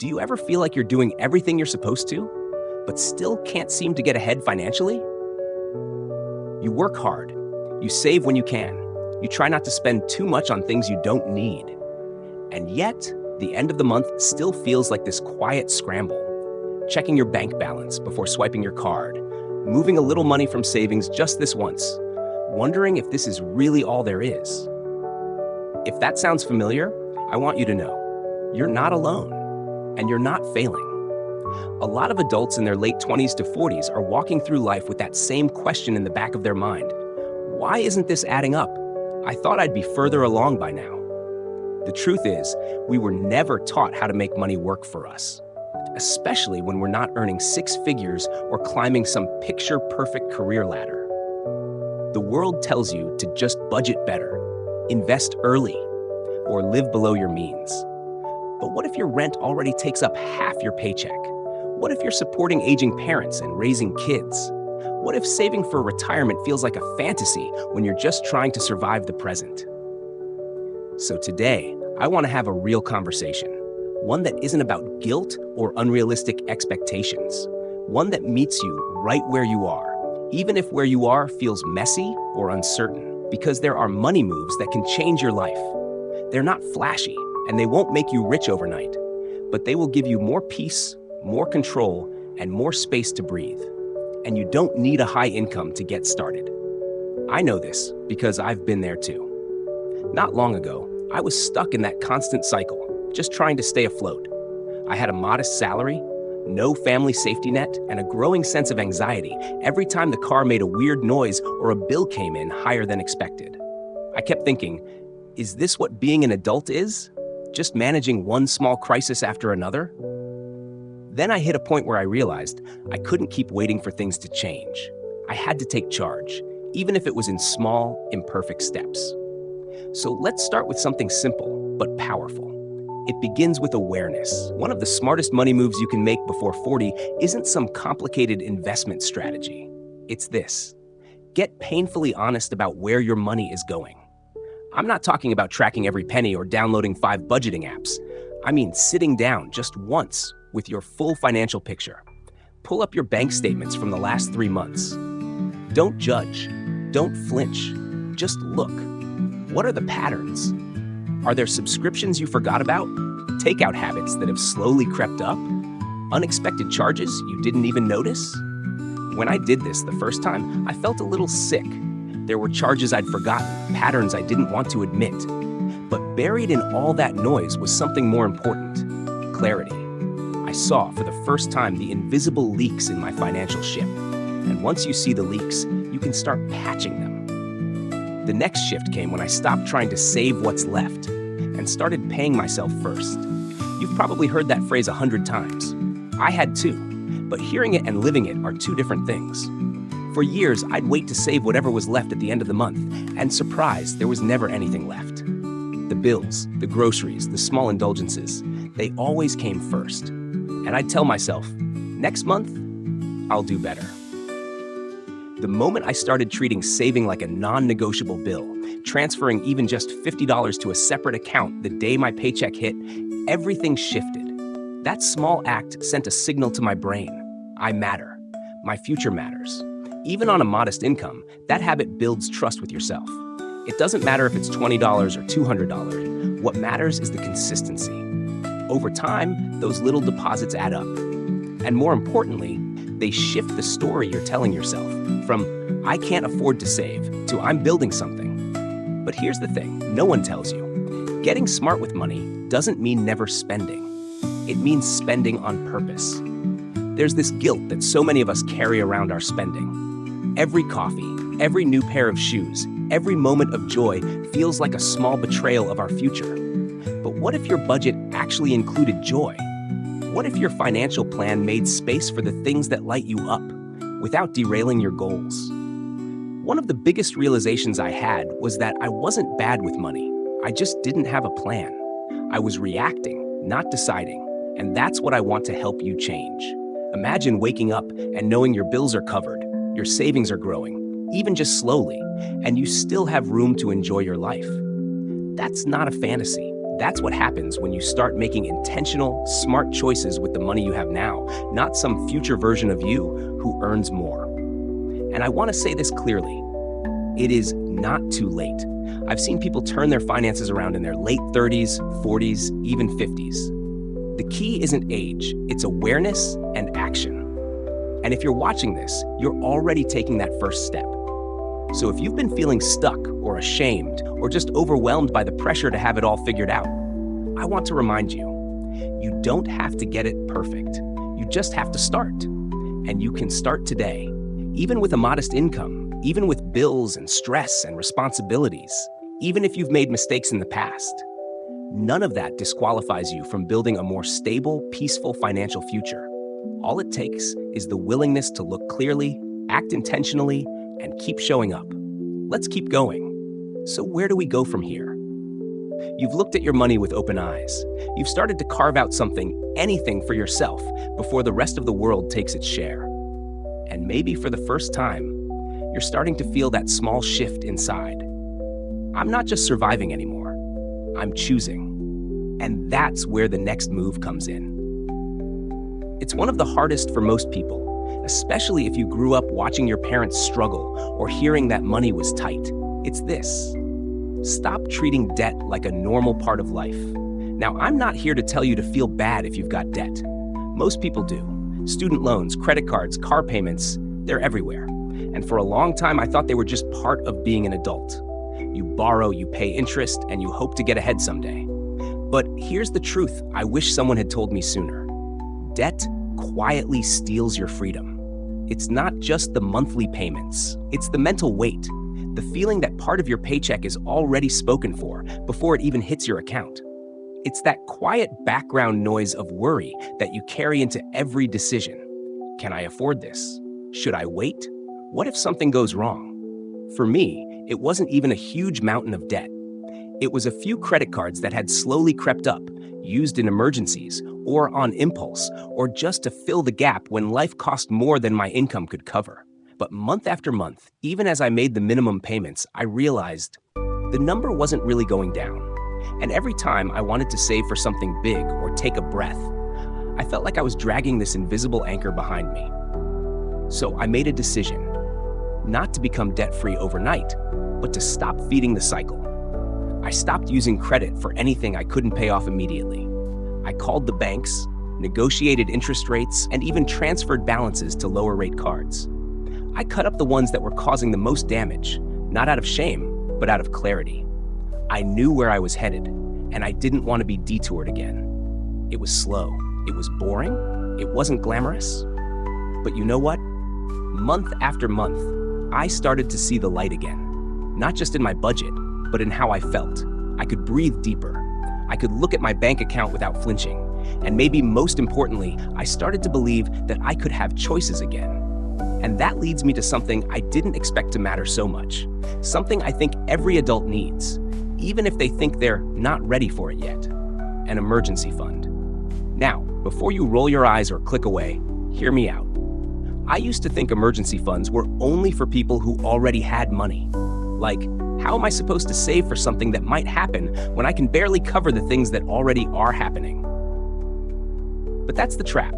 Do you ever feel like you're doing everything you're supposed to, but still can't seem to get ahead financially? You work hard, you save when you can, you try not to spend too much on things you don't need. And yet, the end of the month still feels like this quiet scramble. Checking your bank balance before swiping your card, moving a little money from savings just this once, wondering if this is really all there is. If that sounds familiar, I want you to know, you're not alone, and you're not failing. A lot of adults in their late 20s to 40s are walking through life with that same question in the back of their mind. Why isn't this adding up? I thought I'd be further along by now. The truth is, we were never taught how to make money work for us, especially when we're not earning six figures or climbing some picture-perfect career ladder. The world tells you to just budget better, invest early, or live below your means. But what if your rent already takes up half your paycheck? What if you're supporting aging parents and raising kids? What if saving for retirement feels like a fantasy when you're just trying to survive the present? So today, I want to have a real conversation. One that isn't about guilt or unrealistic expectations. One that meets you right where you are, even if where you are feels messy or uncertain. Because there are money moves that can change your life. They're not flashy, and they won't make you rich overnight, but they will give you more peace, more control, and more space to breathe. And you don't need a high income to get started. I know this because I've been there too. Not long ago, I was stuck in that constant cycle, just trying to stay afloat. I had a modest salary, no family safety net, and a growing sense of anxiety every time the car made a weird noise or a bill came in higher than expected. I kept thinking, is this what being an adult is? Just managing one small crisis after another? Then I hit a point where I realized I couldn't keep waiting for things to change. I had to take charge, even if it was in small, imperfect steps. So let's start with something simple, but powerful. It begins with awareness. One of the smartest money moves you can make before 40 isn't some complicated investment strategy. It's this. Get painfully honest about where your money is going. I'm not talking about tracking every penny or downloading 5 budgeting apps. I mean sitting down just once with your full financial picture. Pull up your bank statements from the last 3 months. Don't judge. Don't flinch. Just look. What are the patterns? Are there subscriptions you forgot about? Takeout habits that have slowly crept up? Unexpected charges you didn't even notice? When I did this the first time, I felt a little sick. There were charges I'd forgotten, patterns I didn't want to admit. But buried in all that noise was something more important: clarity. I saw for the first time the invisible leaks in my financial ship. And once you see the leaks, you can start patching them. The next shift came when I stopped trying to save what's left and started paying myself first. You've probably heard that phrase 100 times. I had too, but hearing it and living it are two different things. For years, I'd wait to save whatever was left at the end of the month, and surprise, there was never anything left. The bills, the groceries, the small indulgences, they always came first. And I'd tell myself, next month, I'll do better. The moment I started treating saving like a non-negotiable bill, transferring even just $50 to a separate account the day my paycheck hit, everything shifted. That small act sent a signal to my brain. I matter. My future matters. Even on a modest income, that habit builds trust with yourself. It doesn't matter if it's $20 or $200. What matters is the consistency. Over time, those little deposits add up. And more importantly, they shift the story you're telling yourself from "I can't afford to save" to "I'm building something." But here's the thing, no one tells you. Getting smart with money doesn't mean never spending. It means spending on purpose. There's this guilt that so many of us carry around our spending. Every coffee, every new pair of shoes, every moment of joy feels like a small betrayal of our future. But what if your budget actually included joy? What if your financial plan made space for the things that light you up without derailing your goals? One of the biggest realizations I had was that I wasn't bad with money. I just didn't have a plan. I was reacting, not deciding, and that's what I want to help you change. Imagine waking up and knowing your bills are covered, your savings are growing, even just slowly, and you still have room to enjoy your life. That's not a fantasy. That's what happens when you start making intentional, smart choices with the money you have now, not some future version of you who earns more. And I want to say this clearly. It is not too late. I've seen people turn their finances around in their late 30s, 40s, even 50s. The key isn't age, it's awareness and action. And if you're watching this, you're already taking that first step. So if you've been feeling stuck or ashamed or just overwhelmed by the pressure to have it all figured out, I want to remind you, you don't have to get it perfect. You just have to start. And you can start today, even with a modest income, even with bills and stress and responsibilities, even if you've made mistakes in the past. None of that disqualifies you from building a more stable, peaceful financial future. All it takes is the willingness to look clearly, act intentionally, and keep showing up. Let's keep going. So where do we go from here? You've looked at your money with open eyes. You've started to carve out something, anything for yourself, before the rest of the world takes its share. And maybe for the first time, you're starting to feel that small shift inside. I'm not just surviving anymore. I'm choosing. And that's where the next move comes in. It's one of the hardest for most people, especially if you grew up watching your parents struggle or hearing that money was tight. It's this. Stop treating debt like a normal part of life. Now, I'm not here to tell you to feel bad if you've got debt. Most people do. Student loans, credit cards, car payments, they're everywhere. And for a long time, I thought they were just part of being an adult. You borrow, you pay interest, and you hope to get ahead someday. But here's the truth I wish someone had told me sooner. Debt quietly steals your freedom. It's not just the monthly payments, it's the mental weight, the feeling that part of your paycheck is already spoken for before it even hits your account. It's that quiet background noise of worry that you carry into every decision. Can I afford this? Should I wait? What if something goes wrong? For me, it wasn't even a huge mountain of debt. It was a few credit cards that had slowly crept up, used in emergencies, or on impulse, or just to fill the gap when life cost more than my income could cover. But month after month, even as I made the minimum payments, I realized the number wasn't really going down. And every time I wanted to save for something big or take a breath, I felt like I was dragging this invisible anchor behind me. So I made a decision, not to become debt-free overnight, but to stop feeding the cycle. I stopped using credit for anything I couldn't pay off immediately. I called the banks, negotiated interest rates, and even transferred balances to lower-rate cards. I cut up the ones that were causing the most damage, not out of shame, but out of clarity. I knew where I was headed, and I didn't want to be detoured again. It was slow, it was boring, it wasn't glamorous. But you know what? Month after month, I started to see the light again. Not just in my budget, but in how I felt. I could breathe deeper. I could look at my bank account without flinching. And maybe most importantly, I started to believe that I could have choices again. And that leads me to something I didn't expect to matter so much. Something I think every adult needs, even if they think they're not ready for it yet. An emergency fund. Now, before you roll your eyes or click away, hear me out. I used to think emergency funds were only for people who already had money. Like, how am I supposed to save for something that might happen when I can barely cover the things that already are happening? But that's the trap.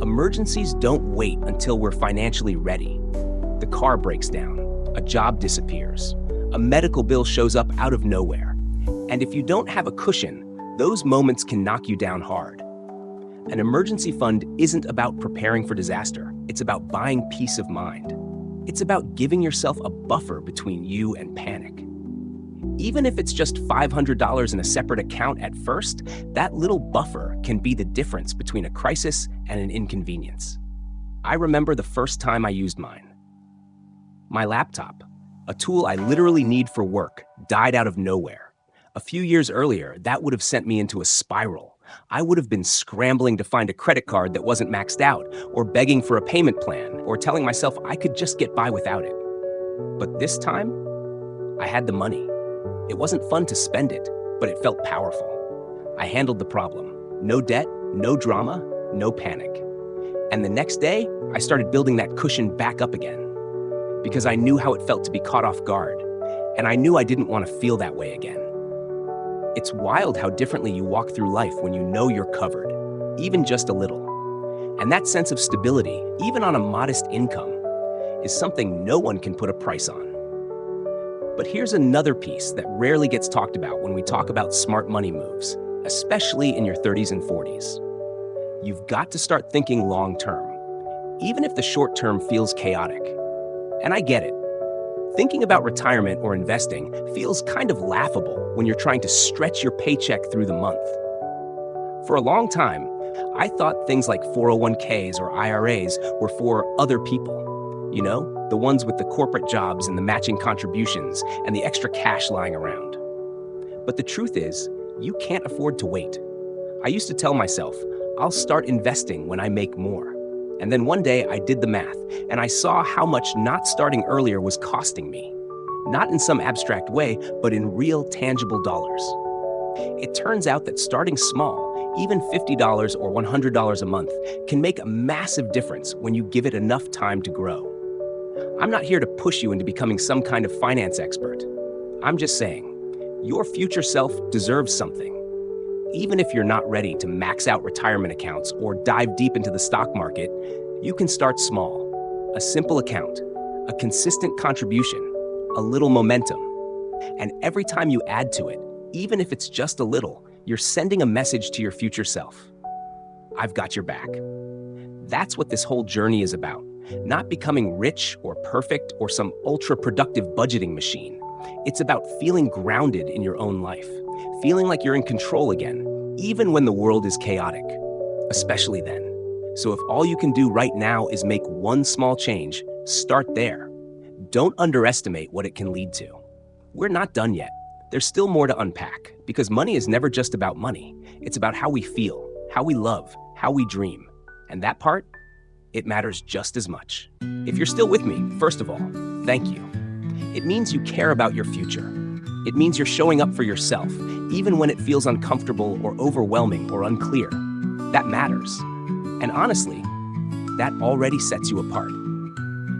Emergencies don't wait until we're financially ready. The car breaks down, a job disappears, a medical bill shows up out of nowhere. And if you don't have a cushion, those moments can knock you down hard. An emergency fund isn't about preparing for disaster. It's about buying peace of mind. It's about giving yourself a buffer between you and panic. Even if it's just $500 in a separate account at first, that little buffer can be the difference between a crisis and an inconvenience. I remember the first time I used mine. My laptop, a tool I literally need for work, died out of nowhere. A few years earlier, that would have sent me into a spiral. I would have been scrambling to find a credit card that wasn't maxed out, or begging for a payment plan, or telling myself I could just get by without it. But this time, I had the money. It wasn't fun to spend it, but it felt powerful. I handled the problem. No debt, no drama, no panic. And the next day, I started building that cushion back up again. Because I knew how it felt to be caught off guard, and I knew I didn't want to feel that way again. It's wild how differently you walk through life when you know you're covered, even just a little. And that sense of stability, even on a modest income, is something no one can put a price on. But here's another piece that rarely gets talked about when we talk about smart money moves, especially in your 30s and 40s. You've got to start thinking long term, even if the short term feels chaotic. And I get it. Thinking about retirement or investing feels kind of laughable when you're trying to stretch your paycheck through the month. For a long time, I thought things like 401ks or IRAs were for other people. You know, the ones with the corporate jobs and the matching contributions and the extra cash lying around. But the truth is, you can't afford to wait. I used to tell myself, I'll start investing when I make more. And then one day I did the math, and I saw how much not starting earlier was costing me. Not in some abstract way, but in real, tangible dollars. It turns out that starting small, even $50 or $100 a month, can make a massive difference when you give it enough time to grow. I'm not here to push you into becoming some kind of finance expert. I'm just saying, your future self deserves something. Even if you're not ready to max out retirement accounts or dive deep into the stock market, you can start small. A simple account, a consistent contribution, a little momentum. And every time you add to it, even if it's just a little, you're sending a message to your future self. I've got your back. That's what this whole journey is about. Not becoming rich or perfect or some ultra-productive budgeting machine. It's about feeling grounded in your own life. Feeling like you're in control again, even when the world is chaotic, especially then. So if all you can do right now is make one small change, start there. Don't underestimate what it can lead to. We're not done yet. There's still more to unpack, because money is never just about money. It's about how we feel, how we love, how we dream. And that part, it matters just as much. If you're still with me, first of all, thank you. It means you care about your future. It means you're showing up for yourself, even when it feels uncomfortable or overwhelming or unclear. That matters. And honestly, that already sets you apart.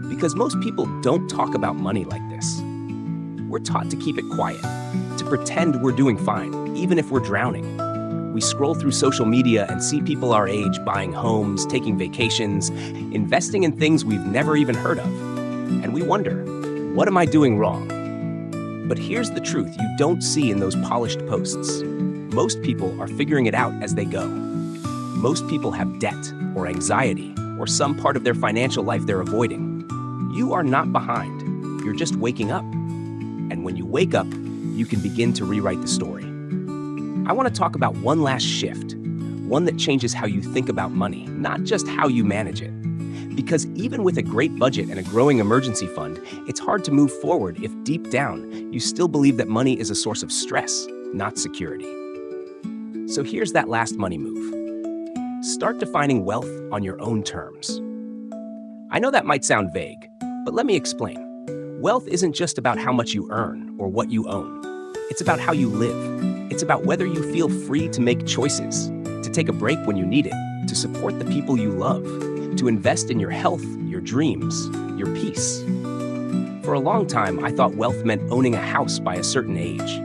Because most people don't talk about money like this. We're taught to keep it quiet, to pretend we're doing fine, even if we're drowning. We scroll through social media and see people our age buying homes, taking vacations, investing in things we've never even heard of. And we wonder, what am I doing wrong? But here's the truth you don't see in those polished posts. Most people are figuring it out as they go. Most people have debt or anxiety or some part of their financial life they're avoiding. You are not behind. You're just waking up. And when you wake up, you can begin to rewrite the story. I want to talk about one last shift, one that changes how you think about money, not just how you manage it. Because even with a great budget and a growing emergency fund, it's hard to move forward if deep down you still believe that money is a source of stress, not security. So here's that last money move. Start defining wealth on your own terms. I know that might sound vague, but let me explain. Wealth isn't just about how much you earn or what you own. It's about how you live. It's about whether you feel free to make choices, to take a break when you need it, to support the people you love, to invest in your health, your dreams, your peace. For a long time, I thought wealth meant owning a house by a certain age,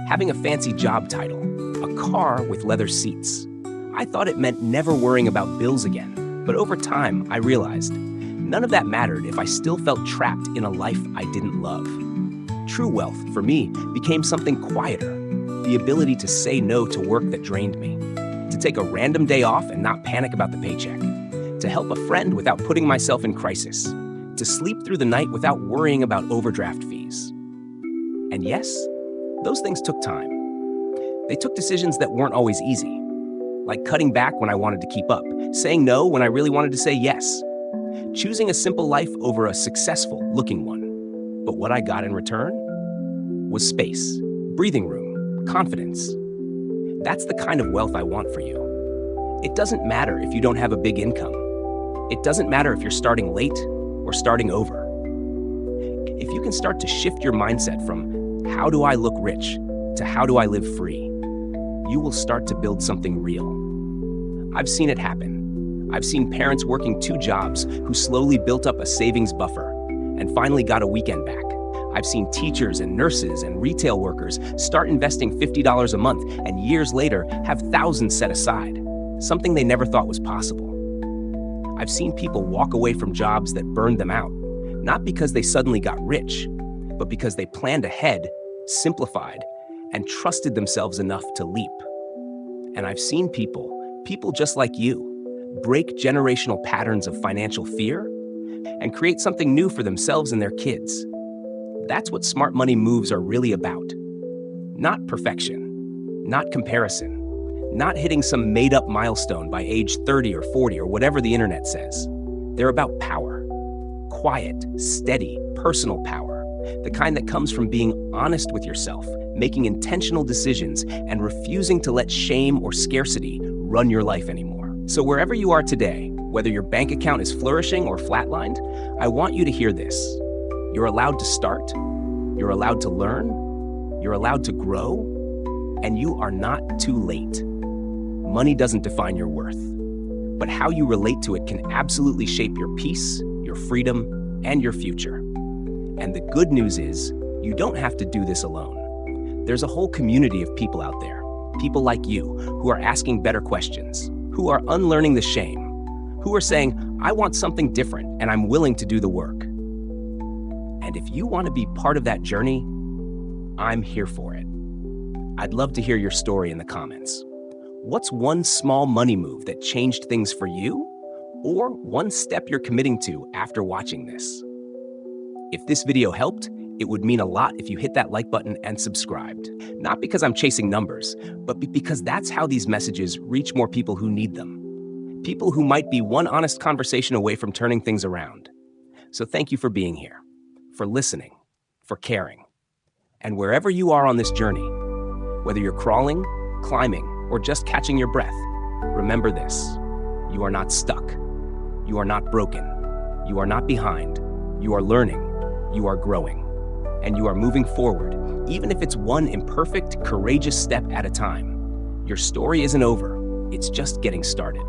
having a fancy job title, a car with leather seats. I thought it meant never worrying about bills again, but over time, I realized none of that mattered if I still felt trapped in a life I didn't love. True wealth, for me, became something quieter, the ability to say no to work that drained me, to take a random day off and not panic about the paycheck, to help a friend without putting myself in crisis, to sleep through the night without worrying about overdraft fees. And yes, those things took time. They took decisions that weren't always easy, like cutting back when I wanted to keep up, saying no when I really wanted to say yes, choosing a simple life over a successful-looking one. But what I got in return was space, breathing room, confidence. That's the kind of wealth I want for you. It doesn't matter if you don't have a big income. It doesn't matter if you're starting late or starting over. If you can start to shift your mindset from how do I look rich to how do I live free, you will start to build something real. I've seen it happen. I've seen parents working 2 jobs who slowly built up a savings buffer and finally got a weekend back. I've seen teachers and nurses and retail workers start investing $50 a month and years later have thousands set aside, something they never thought was possible. I've seen people walk away from jobs that burned them out, not because they suddenly got rich, but because they planned ahead, simplified, and trusted themselves enough to leap. And I've seen people just like you, break generational patterns of financial fear and create something new for themselves and their kids. That's what smart money moves are really about. Not perfection, not comparison, not hitting some made-up milestone by age 30 or 40 or whatever the internet says. They're about power. Quiet, steady, personal power. The kind that comes from being honest with yourself, making intentional decisions, and refusing to let shame or scarcity run your life anymore. So wherever you are today, whether your bank account is flourishing or flatlined, I want you to hear this. You're allowed to start, you're allowed to learn, you're allowed to grow, and you are not too late. Money doesn't define your worth, but how you relate to it can absolutely shape your peace, your freedom, and your future. And the good news is, you don't have to do this alone. There's a whole community of people out there, people like you, who are asking better questions, who are unlearning the shame, who are saying, I want something different and I'm willing to do the work. And if you want to be part of that journey, I'm here for it. I'd love to hear your story in the comments. What's one small money move that changed things for you? Or one step you're committing to after watching this? If this video helped, it would mean a lot if you hit that like button and subscribed. Not because I'm chasing numbers, but because that's how these messages reach more people who need them. People who might be one honest conversation away from turning things around. So thank you for being here, for listening, for caring. And wherever you are on this journey, whether you're crawling, climbing, or just catching your breath, remember this: you are not stuck. You are not broken. You are not behind. You are learning. You are growing. And you are moving forward, even if it's one imperfect, courageous step at a time. Your story isn't over. It's just getting started.